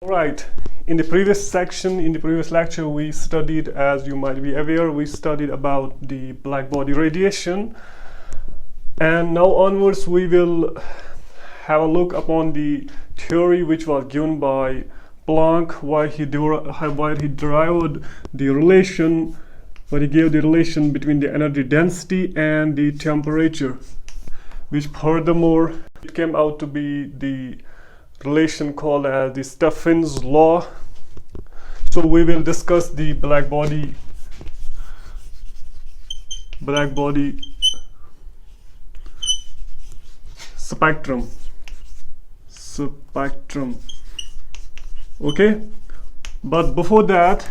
Alright, in the previous lecture, we studied, as you might be aware, we studied about the black body radiation. And now onwards, we will have a look upon the theory which was given by Planck, why he derived the relation, why he gave the relation between the energy density and the temperature, which furthermore, it came out to be the relation called as the Stephen's law. So we will discuss the black body spectrum. Okay, but before that,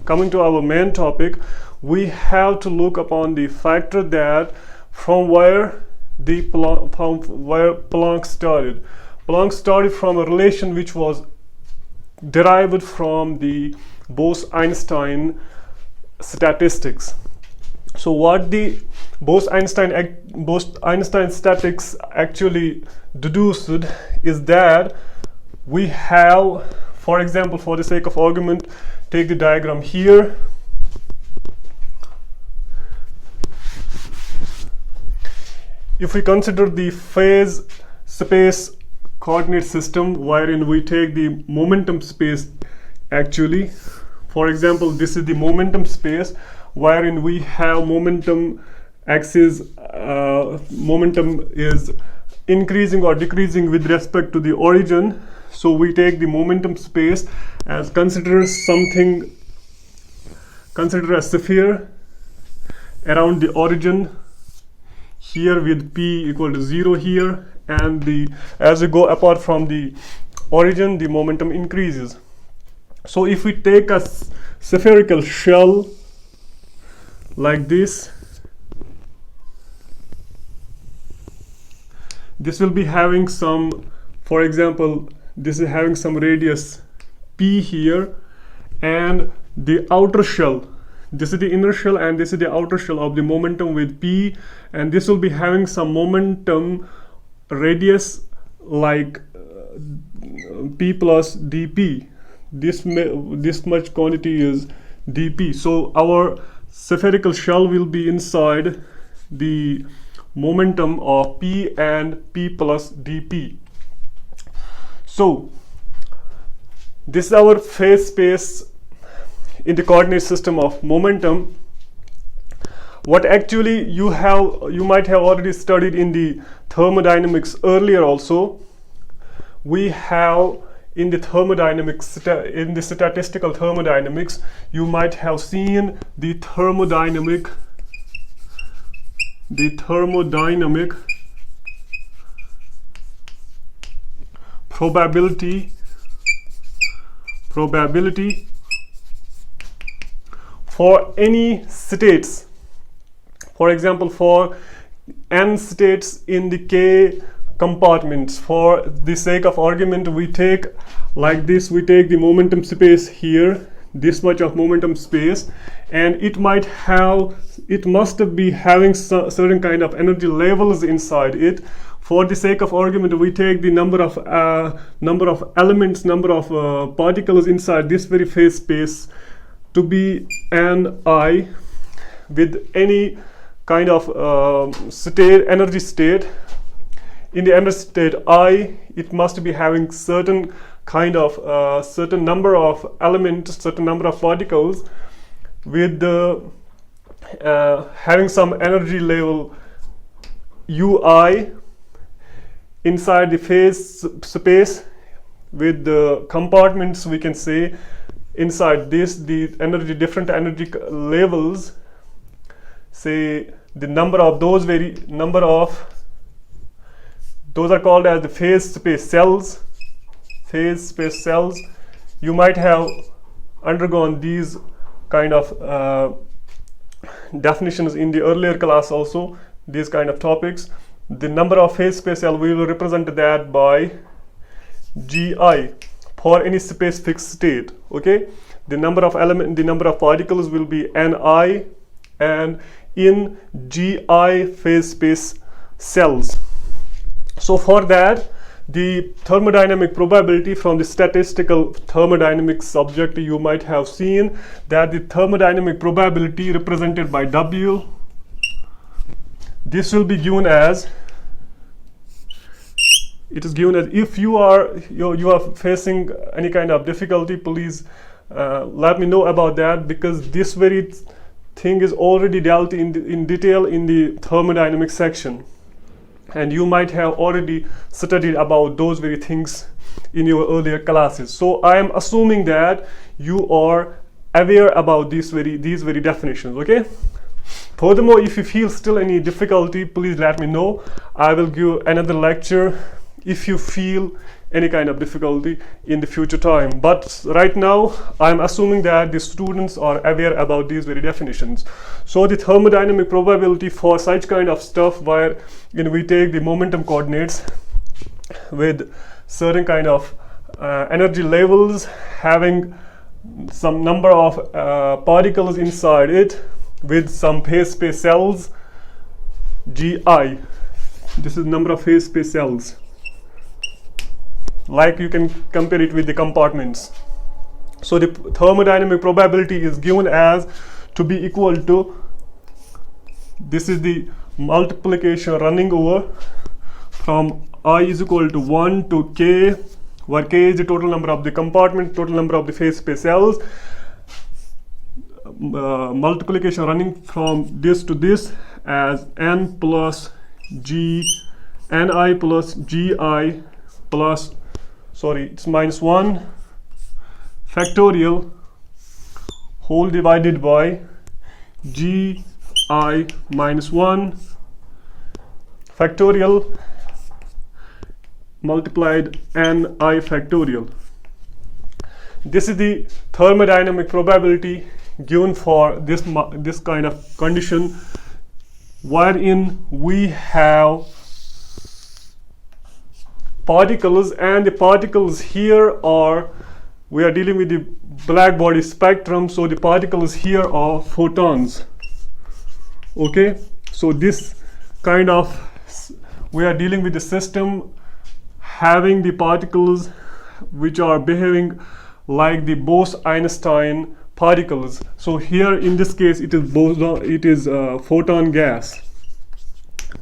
coming to our main topic, we have to look upon the factor that from where Planck started. Planck started from a relation which was derived from the Bose-Einstein statistics. So what the Bose-Einstein statistics actually deduced is that we have, for example, for the sake of argument, take the diagram here. If we consider the phase space coordinate system wherein we take the momentum space, actually, for example, this is the momentum space wherein we have momentum axis, momentum is increasing or decreasing with respect to the origin. So we take the momentum space as consider a sphere around the origin here with p equal to 0 here, and as we go apart from the origin, the momentum increases. So if we take a spherical shell like this will be having some, for example, this is having some radius p here, and the outer shell, this is the inner shell and this is the outer shell of the momentum with p, and this will be having some momentum radius like p plus dp. This much quantity is dp. So our spherical shell will be inside the momentum of p and p plus dp. So this is our phase space in the coordinate system of momentum. What actually you might have already studied in the thermodynamics earlier also. We have in the thermodynamics, in the statistical thermodynamics, you might have seen the thermodynamic probability for any states. For example, for n states in the k compartments, for the sake of argument, we take like this, we take the momentum space here, this much of momentum space, and it must be having certain kind of energy levels inside it. For the sake of argument, we take the number of elements, number of particles inside this very phase space to be Ni with any kind of energy state. In the energy state I, it must be having certain kind of certain number of elements, certain number of particles with having some energy level Ui inside the phase space with the compartments, we can say inside this the different energy levels, say the number of those those are called as the phase space cells. You might have undergone these kind of definitions in the earlier class also, these kind of topics. The number of phase space cell, we will represent that by Gi for any space fixed state. Okay, the number of particles will be Ni, and in Gi phase space cells. So for that, the thermodynamic probability from the statistical thermodynamics subject, you might have seen that the thermodynamic probability represented by W, this will be given as, it is given as, if you are facing any kind of difficulty, please let me know about that, because this very thing is already dealt in detail in the thermodynamics section, and you might have already studied about those very things in your earlier classes. So I am assuming that you are aware about these very definitions. Okay. Furthermore, if you feel still any difficulty, please let me know. I will give another lecture if you feel any kind of difficulty in the future time. But right now, I'm assuming that the students are aware about these very definitions. So the thermodynamic probability for such kind of stuff, where we take the momentum coordinates with certain kind of energy levels, having some number of particles inside it with some phase space cells, Gi. This is number of phase space cells. Like you can compare it with the compartments. So the thermodynamic probability is given as to be equal to, this is the multiplication running over from I is equal to 1 to K, where K is the total number of the compartment, total number of the phase space cells, multiplication running from this to this as N plus G, Ni plus Gi plus, sorry, it's minus 1 factorial whole divided by Gi minus 1 factorial multiplied Ni factorial. This is the thermodynamic probability given for this kind of condition, wherein we have particles, and the particles here are, we are dealing with the black body spectrum, so the particles here are photons. Okay, so this kind of, we are dealing with the system having the particles which are behaving like the Bose-Einstein particles. So here in this case it is photon gas.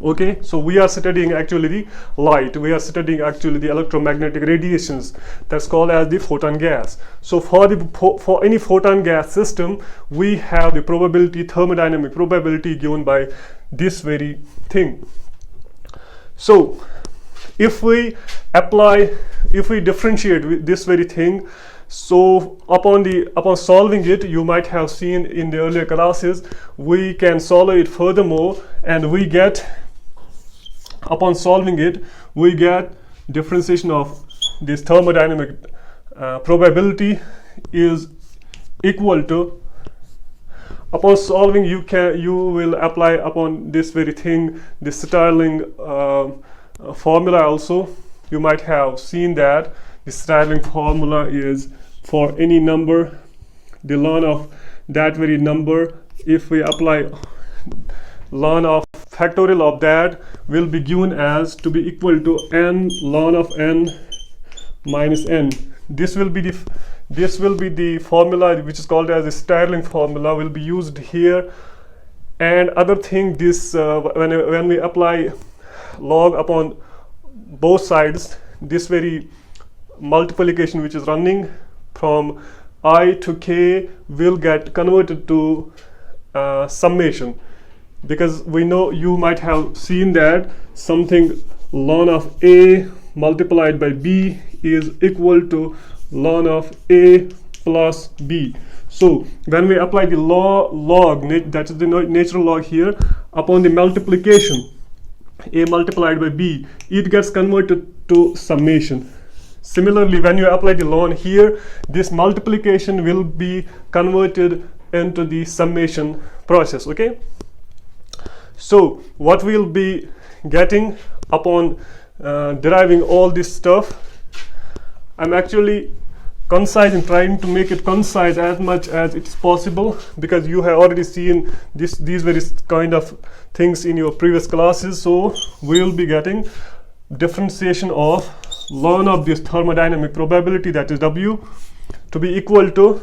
Okay, so we are studying actually the light, we are studying actually the electromagnetic radiations, that's called as the photon gas. So for any photon gas system, we have the probability, thermodynamic probability given by this very thing. So if we differentiate with this very thing, so upon solving it, you might have seen in the earlier classes, we can solve it furthermore, and we get, upon solving it, we get differentiation of this thermodynamic probability is equal to, upon solving, you will apply upon this very thing the Stirling formula also. You might have seen that the Stirling formula is for any number, the ln of that very number, if we apply ln of factorial of that, will be given as to be equal to n ln of n minus n. This will be the formula which is called as the Stirling formula, will be used here. And other thing, this when we apply log upon both sides, this very multiplication which is running from I to K will get converted to summation, because we know, you might have seen that something ln of A multiplied by B is equal to ln of A plus B. So when we apply the log, that is the natural log here, upon the multiplication A multiplied by B, it gets converted to summation. Similarly, when you apply the ln here, this multiplication will be converted into the summation process. Okay, so what we'll be getting upon deriving all this stuff, I'm actually concise and trying to make it concise as much as it's possible, because you have already seen these various kind of things in your previous classes. So we will be getting differentiation of ln of this thermodynamic probability, that is W, to be equal to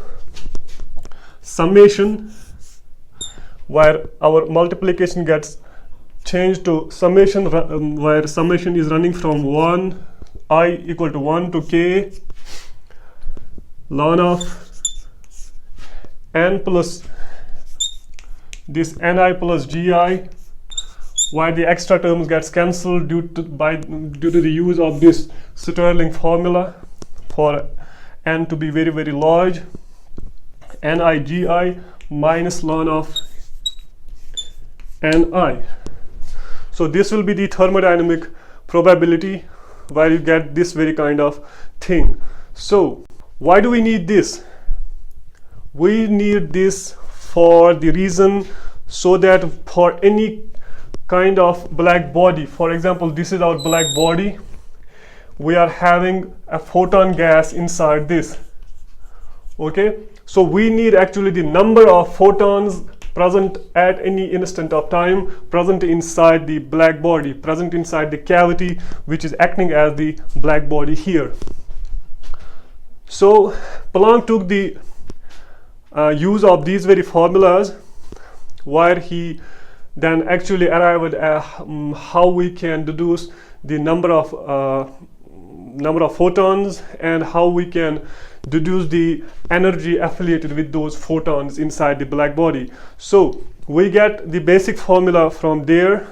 summation, where our multiplication gets changed to summation, where summation is running from 1 I equal to 1 to k ln of n plus this ni plus gi, where the extra terms gets cancelled due to the use of this Stirling formula for n to be very, very large, ni gi minus ln of ni. So this will be the thermodynamic probability, where you get this very kind of thing. So why do we need this? We need this for the reason so that for any kind of black body, for example, this is our black body, we are having a photon gas inside this. Okay, so we need actually the number of photons present at any instant of time, present inside the black body, present inside the cavity which is acting as the black body here. So Planck took the use of these very formulas, where he then actually arrived at how we can deduce the number of photons and how we can deduce the energy affiliated with those photons inside the black body. So we get the basic formula from there,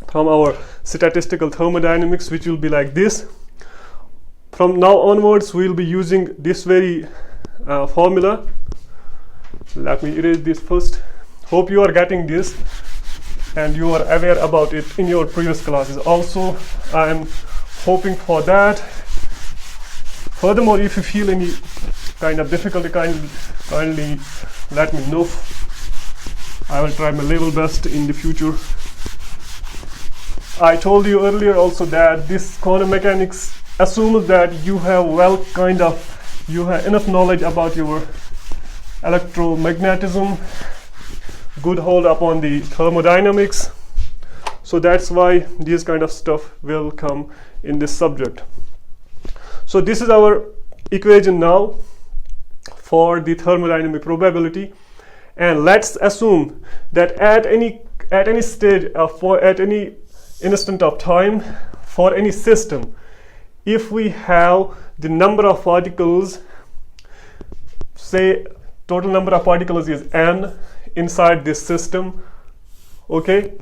from our statistical thermodynamics, which will be like this. From now onwards, we will be using this very formula. Let me erase this first. Hope you are getting this and you are aware about it in your previous classes. Also, I am hoping for that. Furthermore, if you feel any kind of difficulty, kindly let me know. I will try my level best in the future. I told you earlier also that this quantum mechanics assumes that you have you have enough knowledge about your electromagnetism, good hold upon the thermodynamics. So that's why this kind of stuff will come in this subject. So this is our equation now for the thermodynamic probability, and let's assume that at any stage at any instant of time for any system, if we have the number of particles, say total number of particles is n inside this system, okay,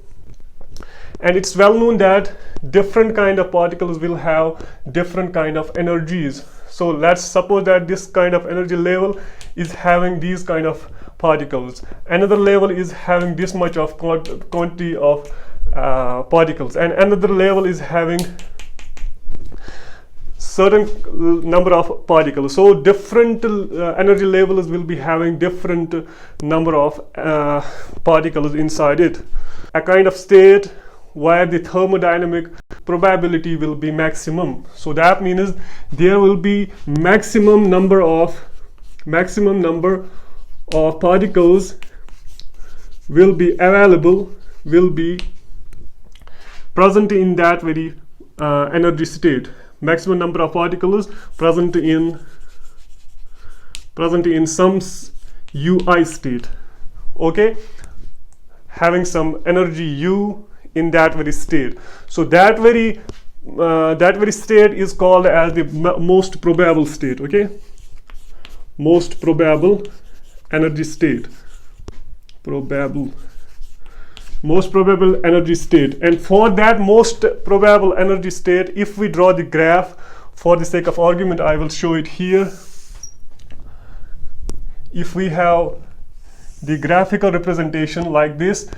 and it's well known that different kind of particles will have different kind of energies. So let's suppose that this kind of energy level is having these kind of particles, another level is having this much of quantity of particles, and another level is having certain number of particles. So different energy levels will be having different number of particles inside it. A kind of state where the thermodynamic probability will be maximum. So that means there will be maximum number of particles will be available, will be present in that very energy state. Maximum number of particles present in some UI state, okay, having some energy U in that very state. So that very state is called as the most probable state, okay, most probable energy state, most probable energy state. And for that most probable energy state, if we draw the graph, for the sake of argument I will show it here. If we have the graphical representation like this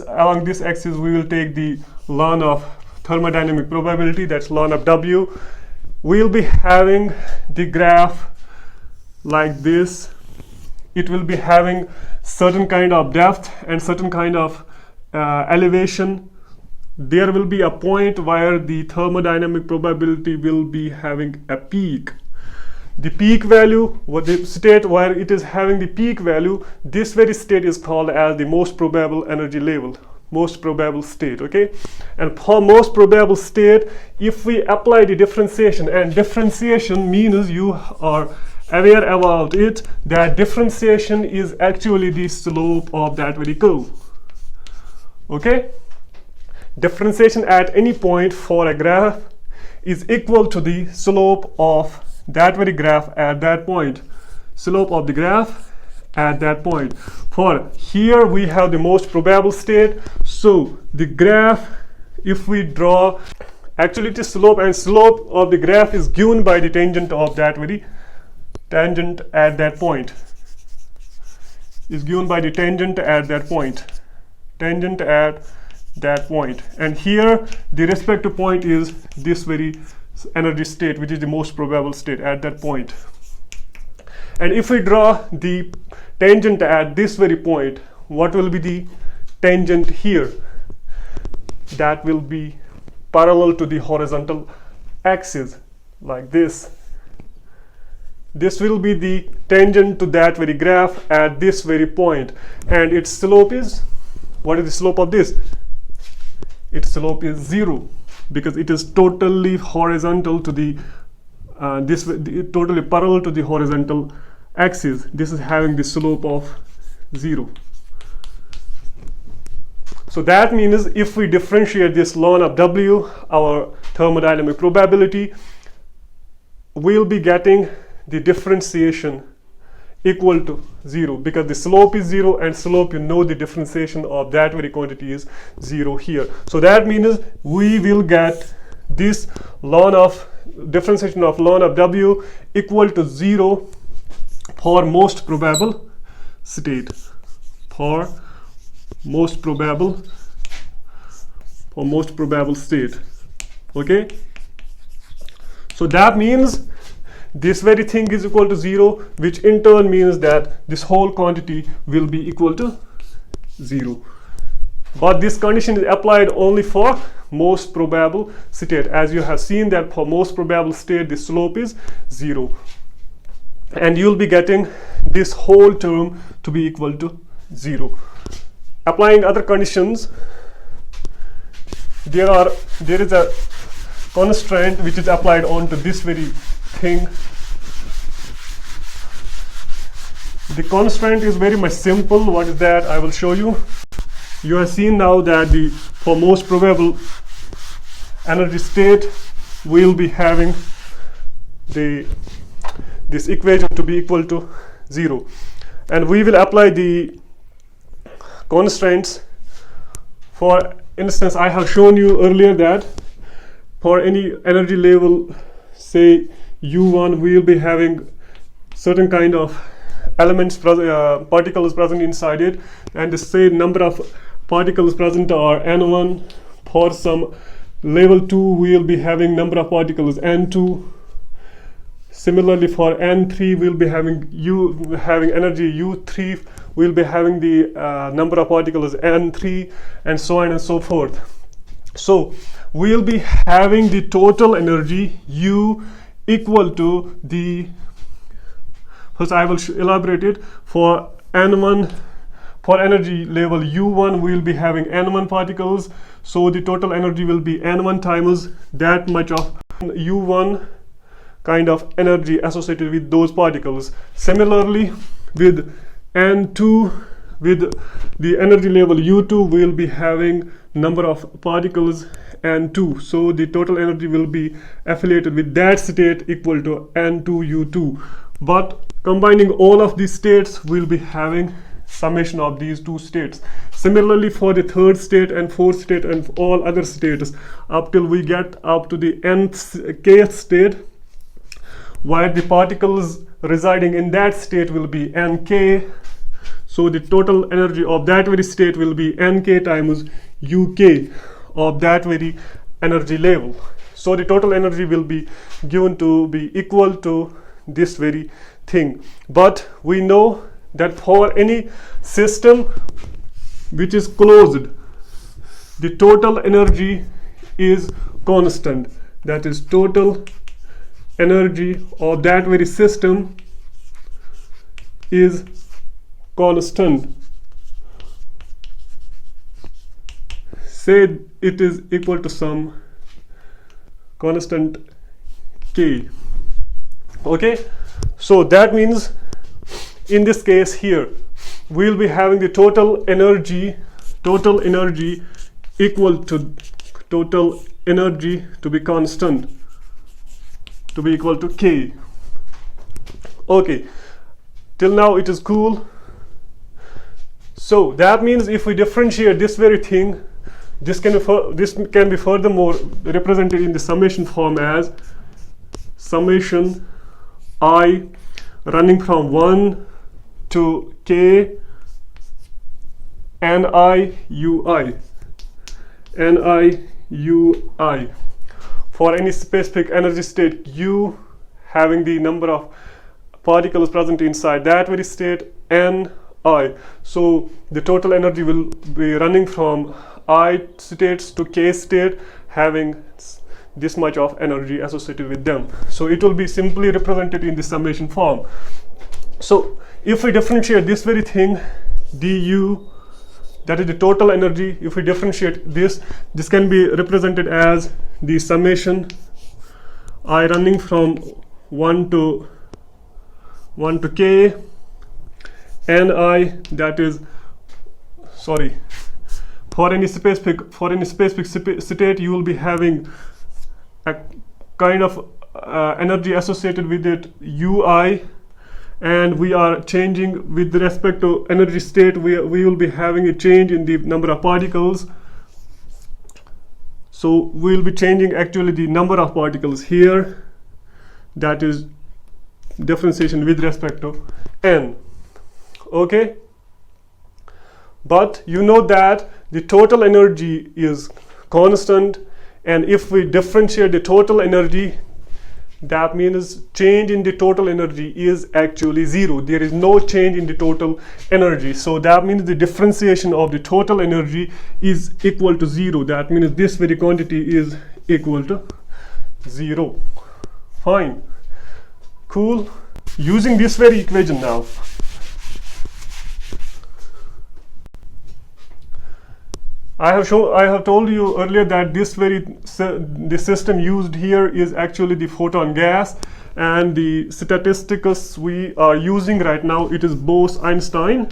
along this axis we will take the ln of thermodynamic probability, that's ln of W. We'll be having the graph like this. It will be having certain kind of depth and certain kind of elevation. There will be a point where the thermodynamic probability will be having a peak. The peak value, what the state where it is having the peak value, this very state is called as the most probable energy level. most probable state. Okay, and for most probable state, if we apply the differentiation, and differentiation means you are aware about it, that differentiation is actually the slope of that very curve. Okay, differentiation at any point for a graph is equal to the slope of that very graph at that point. Slope of the graph at that point. For here we have the most probable state, so the graph, if we draw, actually the slope of the graph is given by the tangent of that very tangent at that point, is given by the tangent at that point, tangent at that point, and here the respective point is this very energy state, which is the most probable state at that point. And if we draw the tangent at this very point, what will be the tangent here? That will be parallel to the horizontal axis, like this. This will be the tangent to that very graph at this very point, and its slope is, what is the slope of this? Its slope is 0, because it is totally horizontal to the totally parallel to the horizontal axis. This is having the slope of 0. So that means if we differentiate this ln of W, our thermodynamic probability, we'll be getting the differentiation equal to 0, because the slope is 0, and slope, you know, the differentiation of that very quantity is 0 here. So that means we will get this ln of differentiation of ln of W equal to 0 for most probable state, for most probable state. Okay, so that means this very thing is equal to 0, which in turn means that this whole quantity will be equal to 0. But this condition is applied only for most probable state. As you have seen that for most probable state, the slope is 0. And you'll be getting this whole term to be equal to 0. Applying other conditions, there is a constraint which is applied onto this very thing. The constraint is very much simple. What is that? I will show you. You have seen now that for most probable energy state, we'll be having this equation to be equal to 0, and we will apply the constraints. For instance, I have shown you earlier that for any energy level, say U1, we will be having certain kind of elements, particles present inside it, and the same number of particles present are N1. For some level 2, we will be having number of particles N2. Similarly, for N3, we'll be having energy U3. We'll be having the number of particles N3, and so on and so forth. So we'll be having the total energy U equal to the, first I will elaborate it. For N1, for energy level U1, we'll be having N1 particles, so the total energy will be N1 times that much of U1 kind of energy associated with those particles. Similarly, with N2, with the energy level U2, we'll be having number of particles N2, so the total energy will be affiliated with that state equal to N2U2. But combining all of these states, we'll be having summation of these two states. Similarly, for the third state and fourth state and all other states, up till we get up to the kth state, where the particles residing in that state will be Nk. So the total energy of that very state will be Nk times Uk of that very energy level. So the total energy will be given to be equal to this very thing. But we know that for any system which is closed, the total energy is constant. That is, total energy of that very system is constant. say it is equal to some constant K. Okay, so that means in this case here we'll be having the total energy equal to total energy to be constant, to be equal to K. Okay, till now it is cool. So that means if we differentiate this very thing, this can be furthermore represented in the summation form as summation I running from 1 to K Ni ui for any specific energy state U having the number of particles present inside that very state Ni. So the total energy will be running from I states to K state having this much of energy associated with them. So it will be simply represented in the summation form. So if we differentiate this very thing du, that is the total energy, if we differentiate this can be represented as the summation I running from 1 to K Ni, that is, sorry, for any specific state you will be having a kind of energy associated with it ui, and we are changing with respect to energy state, we will be having a change in the number of particles. So we will be changing actually the number of particles here, that is differentiation with respect to n. Okay, but you know that the total energy is constant, and if we differentiate the total energy, that means change in the total energy is actually 0. There is no change in the total energy. So that means the differentiation of the total energy is equal to 0. That means this very quantity is equal to 0. Fine. Cool. Using this very equation now, I have told you earlier that this system used here is actually the photon gas, and the statistics we are using right now, it is Bose-Einstein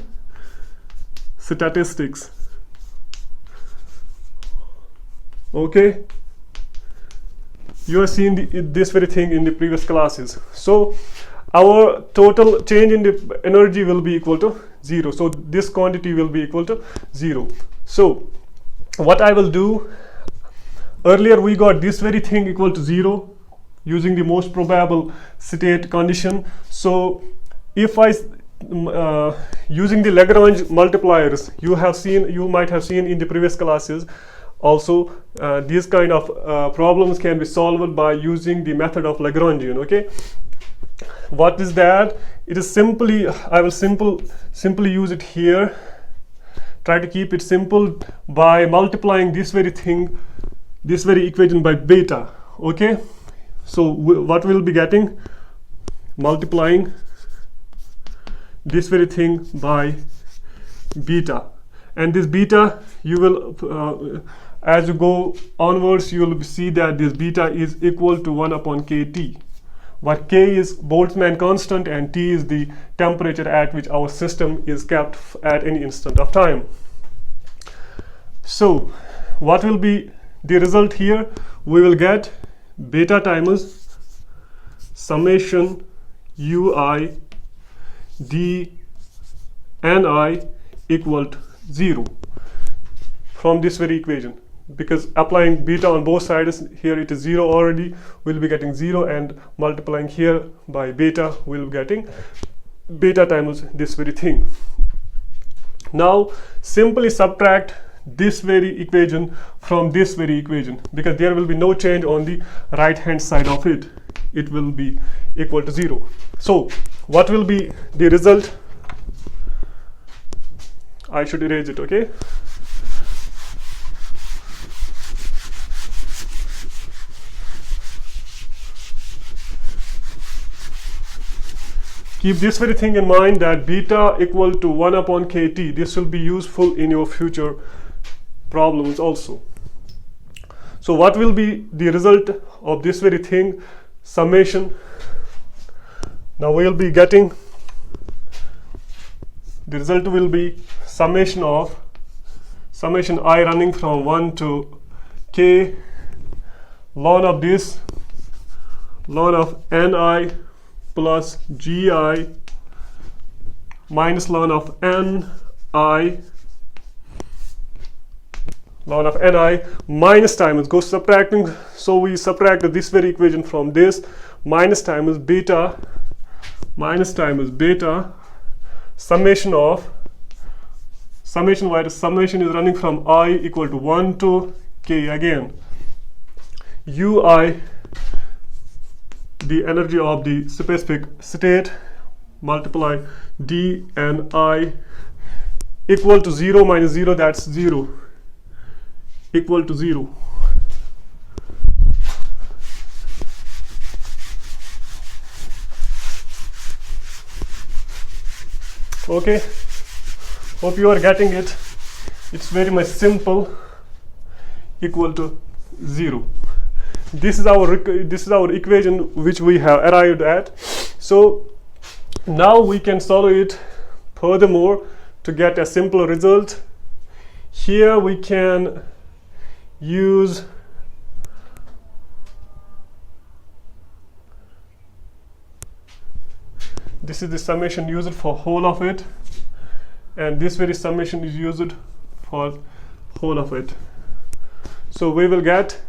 Statistics. Okay, you have seen this very thing in the previous classes. So our total change in the energy will be equal to 0. So this quantity will be equal to 0. So what I will do, earlier we got this very thing equal to 0 using the most probable state condition. So if I using the Lagrange multipliers, you might have seen in the previous classes also, these kind of problems can be solved by using the method of Lagrangian. Okay, what is that? It is simply, I will simply use it here. Try to keep it simple by multiplying this very thing, this very equation by beta. Okay, so what we'll be getting, multiplying this very thing by beta, and this beta you will as you go onwards you will see that this beta is equal to 1 upon kT, where K is Boltzmann constant and T is the temperature at which our system is kept at any instant of time. So what will be the result here? We will get beta times summation ui d ni equal to 0 from this very equation, because applying beta on both sides, here it is 0 already, we'll be getting 0, and multiplying here by beta we'll be getting beta times this very thing. Now simply subtract this very equation from this very equation, because there will be no change on the right hand side of it. It will be equal to 0. So what will be the result? I should erase it. Okay, keep this very thing in mind, that beta equal to 1 upon kT. This will be useful in your future problems also. So what will be the result of this very thing? Summation. Now we will be getting, the result will be summation I running from 1 to k, ln of this, ln of ni plus gi minus ln of ni, ln of ni minus times goes subtracting, so we subtract this very equation from this, minus times beta, summation of, summation is running from I equal to 1 to k again, ui, the energy of the specific state, multiply d and I equal to 0 minus 0, that's 0, equal to 0. Okay, hope you are getting it. It's very much simple, equal to 0. This is our equation which we have arrived at. So now we can solve it furthermore to get a simple result. Here we can use this is the summation used for whole of it, and this very summation is used for whole of it. So we will get,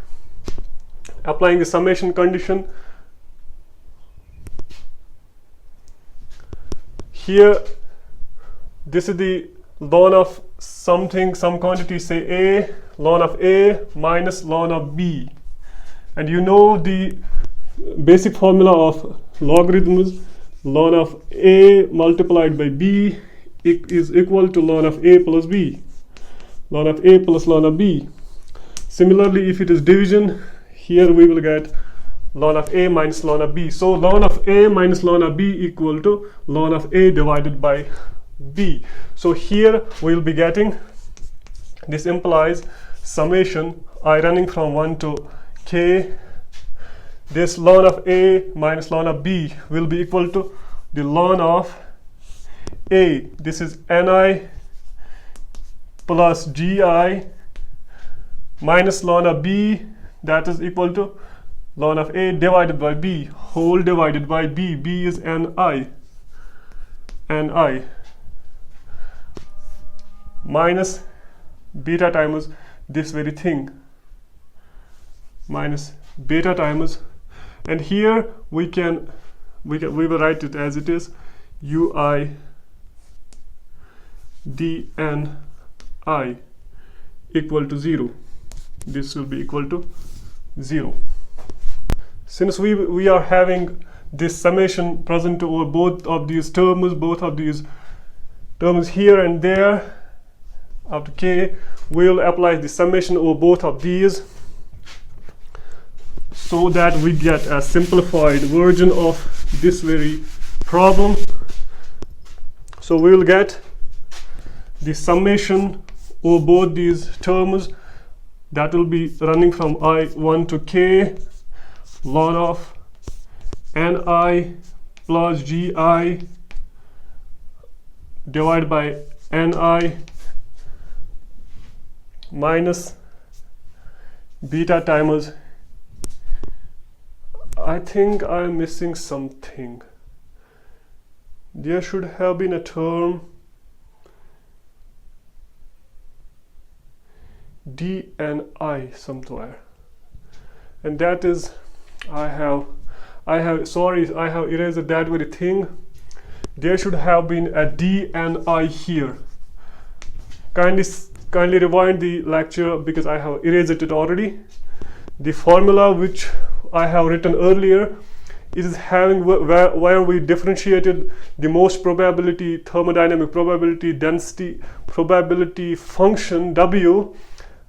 applying the summation condition, here this is the ln of something, some quantity, say a, ln of a minus ln of b, and you know the basic formula of logarithms, ln of a multiplied by b is equal to ln of a plus b, ln of a plus ln of b. Similarly, if it is division, here we will get ln of a minus ln of b. So ln of a minus ln of b equal to ln of a divided by b. So here we will be getting, this implies summation I running from 1 to k, this ln of a minus ln of b will be equal to the ln of a, this is ni plus gi minus ln of b, that is equal to ln of a divided by b, whole divided by b, b is ni, minus beta times this very thing, minus beta times, and here we will write it as it is, ui dni equal to 0. This will be equal to 0. Since we are having this summation present over both of these terms here and there, after k, we will apply the summation over both of these so that we get a simplified version of this very problem. So we will get the summation over both these terms, that will be running from I1 to k, ln of ni plus gi divided by ni minus beta times, I think I am missing something. There should have been a term d and I somewhere, and that is, I have erased that very thing. There should have been a d and I here. Kindly rewind the lecture because I have erased it already. The formula which I have written earlier is having where we differentiated the most probability, thermodynamic probability, density probability function w,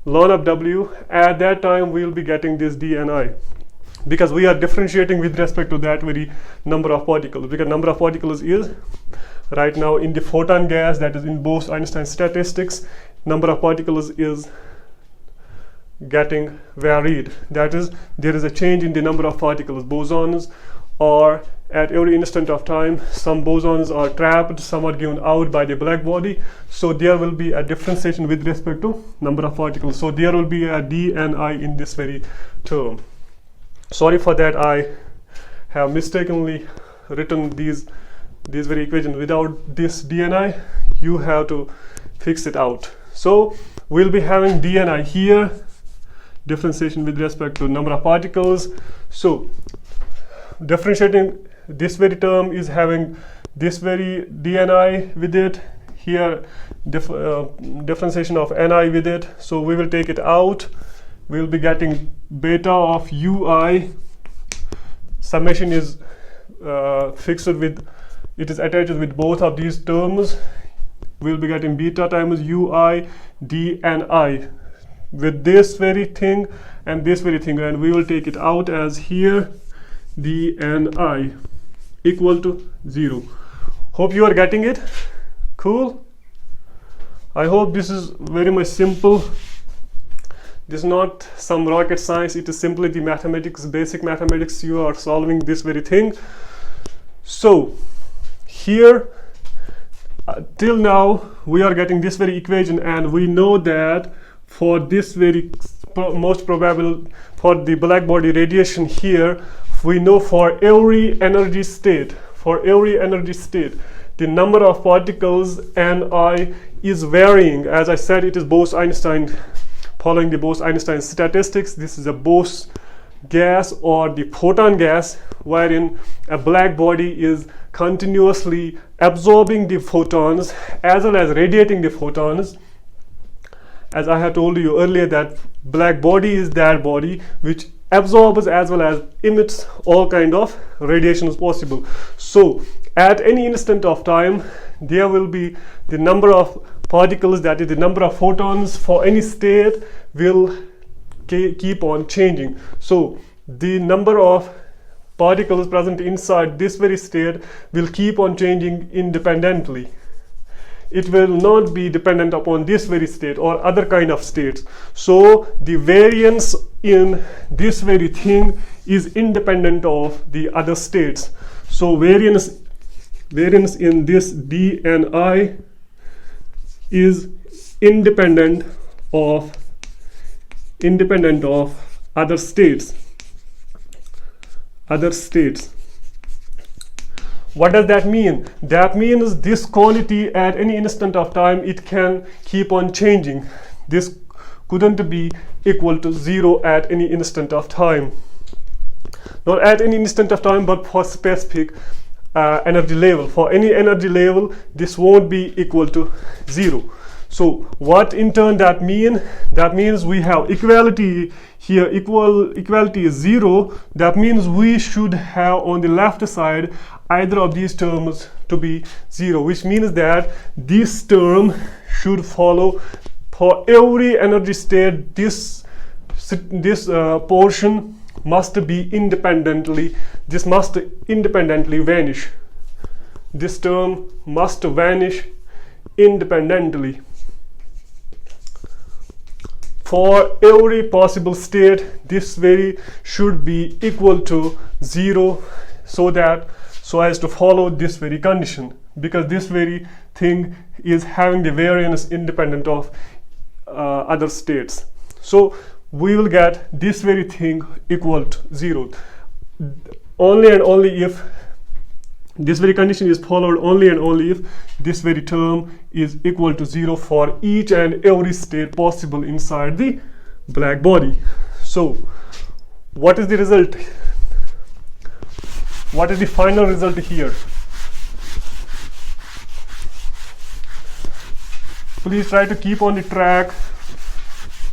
ln of w. At that time we will be getting this d and I, because we are differentiating with respect to that very number of particles, because number of particles is right now in the photon gas, that is in Bose-Einstein Statistics, number of particles is getting varied. That is, there is a change in the number of particles. Bosons are at every instant of time, some bosons are trapped, some are given out by the black body. So there will be a differentiation with respect to number of particles. So there will be a d and I in this very term. Sorry for that, I have mistakenly written these very equations without this d and I. You have to fix it out. So we'll be having d and I here, differentiation with respect to number of particles. So differentiating this very term is having this very d and I with it, here differentiation of ni with it. So we will take it out. We'll be getting beta of ui. Summation is fixed with, it is attached with both of these terms. We'll be getting beta times ui d and I with this very thing and this very thing, and we will take it out as here d and I equal to 0. Hope you are getting it. Cool. I hope this is very much simple. This is not some rocket science, it is simply the mathematics, basic mathematics. You are solving this very thing. So here till now we are getting this very equation, and we know that for this very most probable, for the black body radiation here, we know for every energy state, the number of particles Ni is varying. As I said, it is Bose-Einstein, following the Bose-Einstein statistics. This is a Bose gas or the photon gas, wherein a black body is continuously absorbing the photons as well as radiating the photons. As I have told you earlier, that black body is that body which absorbs as well as emits all kind of radiations possible. So at any instant of time, there will be the number of particles, that is the number of photons for any state, will keep on changing. So the number of particles present inside this very state will keep on changing independently. It will not be dependent upon this very state or other kind of states. So the variance in this very thing is independent of the other states. So variance in this d and I is independent of other states. What does that mean? That means this quantity at any instant of time, it can keep on changing. This couldn't be equal to 0 at any instant of time. Not at any instant of time, but for specific energy level. For any energy level, this won't be equal to 0. So what in turn that mean? That means we have equality here. Equality is 0. That means we should have on the left side either of these terms to be 0, which means that this term should follow for every energy state. This portion must be independently. This must independently vanish. This term must vanish independently. For every possible state, this very should be equal to 0, so as to follow this very condition, because this very thing is having the variance independent of other states. So we will get this very thing equal to 0 only and only if this very condition is followed, only and only if this very term is equal to 0 for each and every state possible inside the black body. So what is the result? What is the final result here? Please try to keep on the track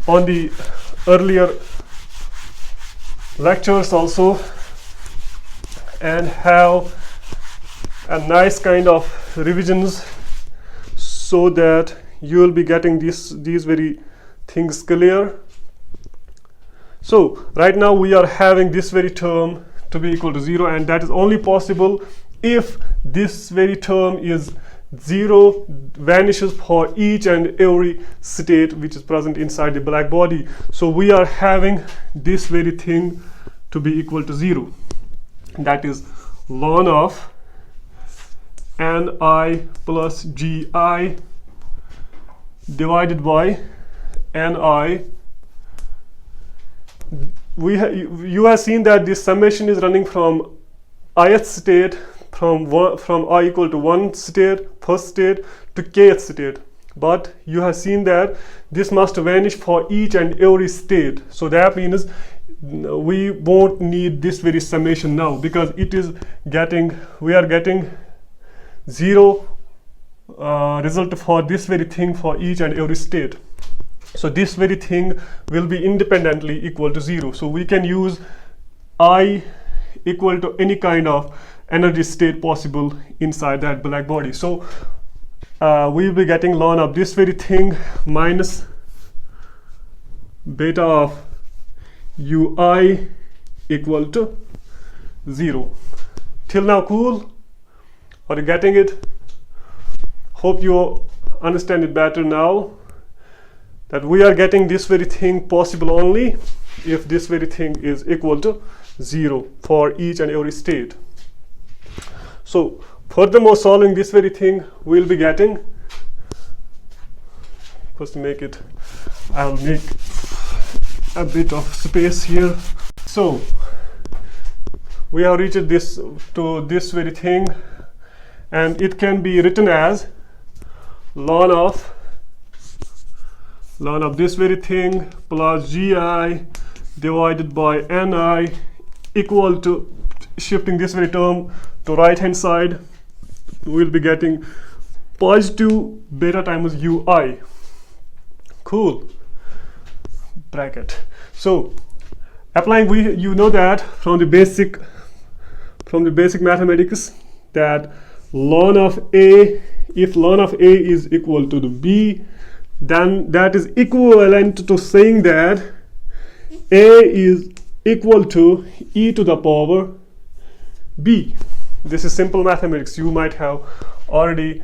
on the earlier lectures also, and have a nice kind of revisions, so that you will be getting these very things clear. So right now we are having this very term to be equal to 0, and that is only possible if this very term is 0 vanishes for each and every state which is present inside the black body. So we are having this very thing to be equal to 0. That is ln of Ni plus Gi divided by Ni. You have seen that this summation is running from ith state, from I equal to 1 state, first state, to kth state. But you have seen that this must vanish for each and every state. So that means we won't need this very summation now, because it is we are getting 0 result for this very thing for each and every state. So this very thing will be independently equal to 0. So we can use I equal to any kind of energy state possible inside that black body. So we will be getting ln of this very thing minus beta of ui equal to 0. Till now, cool? Are you getting it? Hope you understand it better now, that we are getting this very thing possible only if this very thing is equal to 0 for each and every state. So furthermore, solving this very thing, we'll be getting, first to make it, I'll make a bit of space here. So we have reached this to this very thing, and it can be written as ln of this very thing plus Gi divided by Ni equal to, shifting this very term to right hand side, we'll be getting positive beta times ui. Cool. Bracket. So applying, you know that from the basic mathematics, that ln of a, if ln of a is equal to the b, then that is equivalent to saying that a is equal to e to the power b. This is simple mathematics. You might have already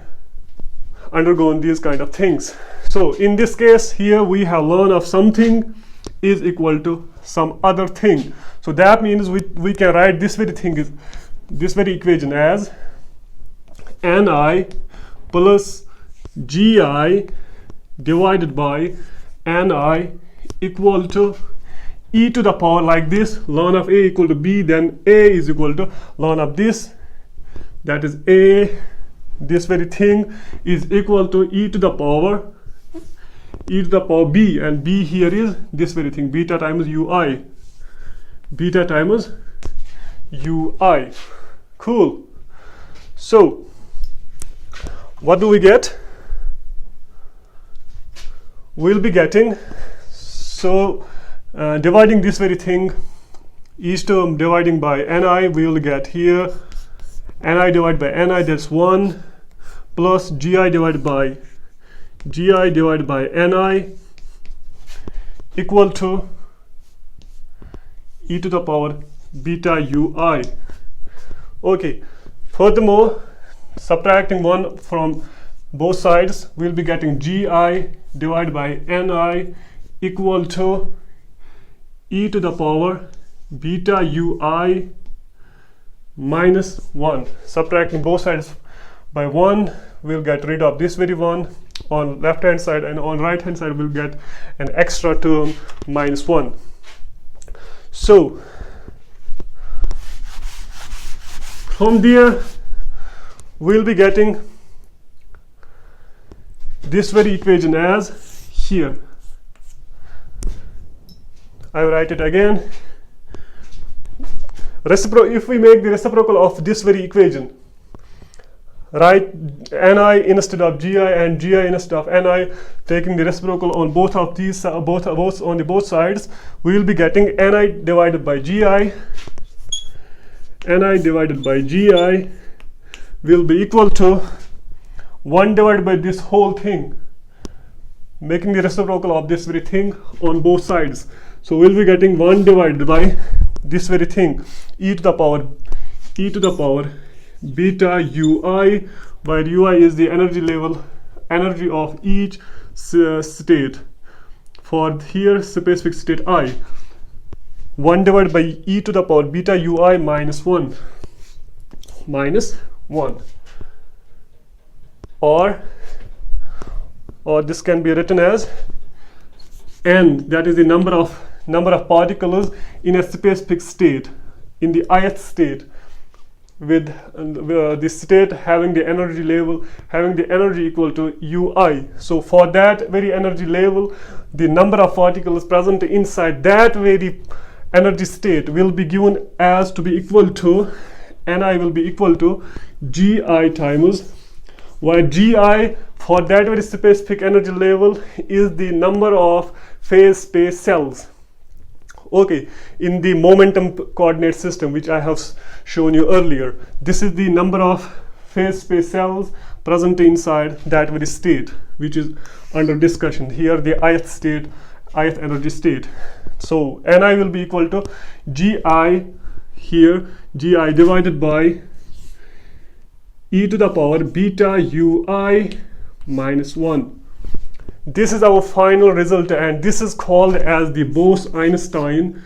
undergone these kind of things. So in this case here, we have ln of something is equal to some other thing. So that means we can write this very thing, is this very equation as Ni plus Gi divided by Ni equal to e to the power, like this, ln of a equal to b, then a is equal to ln of this, that is a, this very thing is equal to e to the power b, and b here is this very thing, beta times ui, beta times ui. Cool. So what do we get? We'll be getting, so dividing this very thing, each term dividing by Ni, we will get here Ni divided by Ni, that's 1, plus Gi divided by Ni equal to e to the power beta ui. Okay, furthermore, subtracting 1 from both sides, we'll be getting Gi divided by Ni equal to e to the power beta ui minus 1. Subtracting both sides by 1, we'll get rid of this very one on left hand side, and on right hand side we'll get an extra term minus 1. So from there we'll be getting this very equation as here. I will write it again. If we make the reciprocal of this very equation, write Ni instead of Gi and Gi instead of Ni, taking the reciprocal on both of these, both on the both sides, we will be getting Ni divided by Gi. Ni divided by Gi will be equal to 1 divided by this whole thing, making the reciprocal of this very thing on both sides. So we'll be getting 1 divided by this very thing, e to the power beta ui where ui is the energy level, energy of each state. For here specific state I, 1 divided by e to the power beta ui minus 1, or this can be written as n, that is the number of particles in a specific state, in the ith state, with the state having the energy level, having the energy equal to ui. So for that very energy level, the number of particles present inside that very energy state will be given as to be equal to, Ni will be equal to Gi times, where Gi for that very specific energy level is the number of phase space cells. Okay, in the momentum coordinate system which I have shown you earlier, this is the number of phase space cells present inside that very state which is under discussion here, the ith state, ith energy state. So Ni will be equal to Gi here, Gi divided by e to the power beta ui minus 1. This is our final result, and this is called as the Bose-Einstein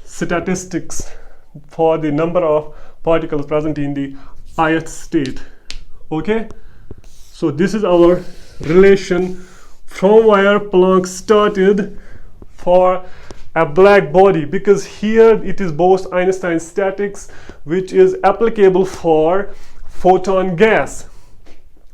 statistics for the number of particles present in the ith state. Okay, so this is our relation from where Planck started for a black body, because here it is Bose-Einstein statistics which is applicable for photon gas.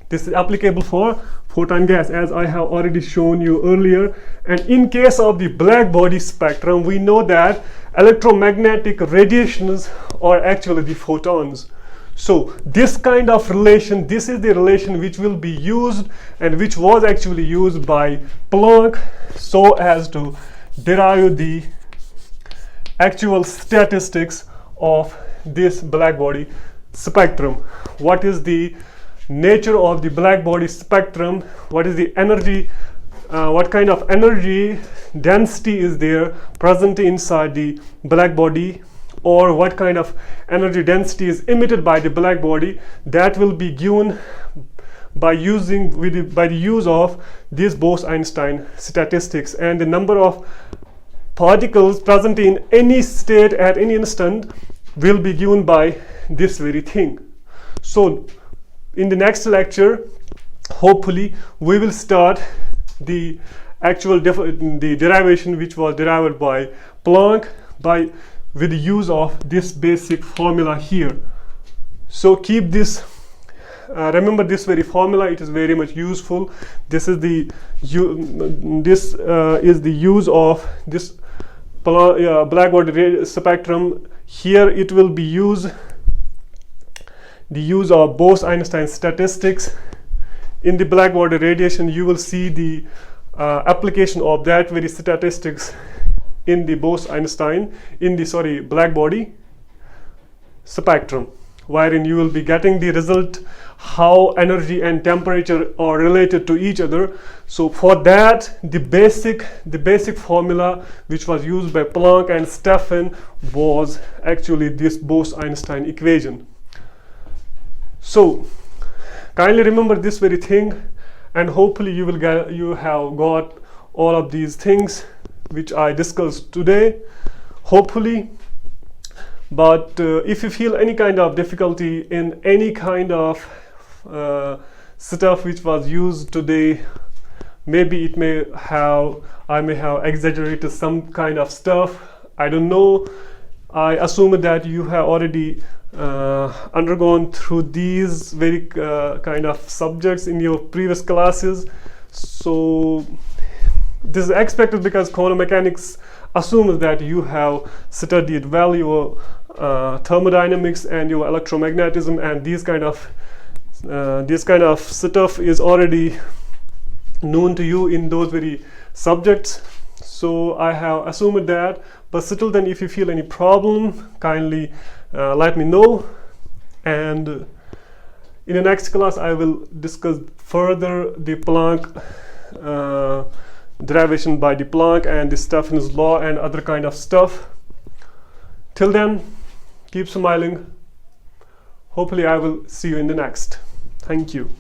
This is applicable for photon gas, as I have already shown you earlier. And in case of the black body spectrum, we know that electromagnetic radiations are actually the photons. So this kind of relation, this is the relation which will be used and which was actually used by Planck so as to derive the actual statistics of this black body spectrum. What is the nature of the black body spectrum? What is the energy, what kind of energy density is there present inside the black body, or what kind of energy density is emitted by the black body? That will be given by the use of this Bose-Einstein statistics, and the number of particles present in any state at any instant will be given by this very thing. So in the next lecture, hopefully we will start the actual the derivation which was derived by Planck with the use of this basic formula here. So keep this, remember this very formula, it is very much useful. This is the use of this black body spectrum. Here it will be the use of Bose-Einstein statistics. In the black body radiation, you will see the application of that very statistics in the Bose-Einstein, black body spectrum, wherein you will be getting the result how energy and temperature are related to each other. So for that, the basic formula which was used by Planck and Stefan was actually this Bose-Einstein equation. So kindly remember this very thing, and hopefully you have got all of these things which I discussed today, hopefully. But if you feel any kind of difficulty in any kind of stuff which was used today, maybe I may have exaggerated some kind of stuff, I don't know. I assume that you have already undergone through these very kind of subjects in your previous classes. So this is expected because quantum mechanics assumes that you have studied well your thermodynamics and your electromagnetism, and this kind of stuff is already known to you in those very subjects. So I have assumed that, but still then if you feel any problem, kindly let me know, and in the next class I will discuss further the Planck derivation by the Planck and the Stefan's law and other kind of stuff. Till then, keep smiling. Hopefully I will see you in the next. Thank you.